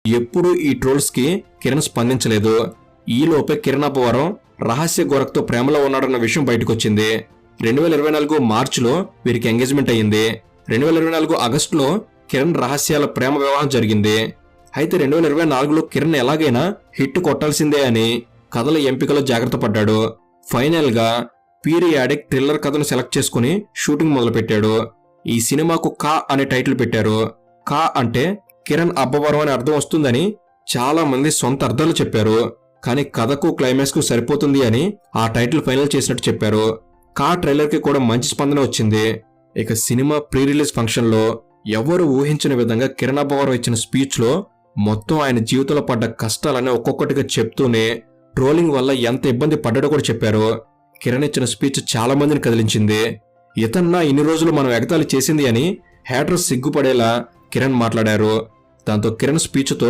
ఎప్పుడూ ఈ ట్రోల్స్ కి కిరణ్ స్పందించలేదు. ఈలోపే కిరణ్ అబ్బవరం రహస్య గోరఖ్తో ప్రేమలో ఉన్నాడన్న విషయం బయటకొచ్చింది. 2024 మార్చిలో వీరికి ఎంగేజ్మెంట్ అయ్యింది. 2024 ఆగస్టులో కిరణ్ రహస్యాల ప్రేమ వివాహం జరిగింది. అయితే 2024లో కిరణ్ ఎలాగైనా హిట్ కొట్టాల్సిందే అని కథల ఎంపికలో జాగ్రత్త పడ్డాడు. ఫైనల్ గా పీరియాడిక్ థ్రిల్లర్ కథను సెలెక్ట్ చేసుకుని షూటింగ్ మొదలుపెట్టాడు. ఈ సినిమాకు కా అనే టైటిల్ పెట్టారు. కా అంటే కిరణ్ అబ్బవరం అని అర్థం వస్తుందని చాలా మంది సొంత అర్థాలు చెప్పారు. కానీ కథకు క్లైమాక్స్ కు సరిపోతుంది అని ఆ టైటిల్ ఫైనల్ చేసినట్టు చెప్పారు. కా ట్రైలర్ కి కూడా మంచి స్పందన వచ్చింది. ఇక సినిమా ప్రీ రిలీజ్ ఫంక్షన్ లో ఎవరు ఊహించిన విధంగా కిరణ్ అబ్బవరం ఇచ్చిన స్పీచ్ లో మొత్తం ఆయన జీవితంలో పడ్డ కష్టాలని ఒక్కొక్కటిగా చెప్తూనే ట్రోలింగ్ వల్ల ఎంత ఇబ్బంది పడ్డాడో కూడా చెప్పారు. కిరణ్ ఇచ్చిన స్పీచ్ చాలా మందిని కదిలించింది. ఇతన్నా ఇన్ని రోజులు మనం ఎగతాళి చేసింది అని హేటర్స్ సిగ్గుపడేలా కిరణ్ మాట్లాడారు. దాంతో కిరణ్ స్పీచ్ తో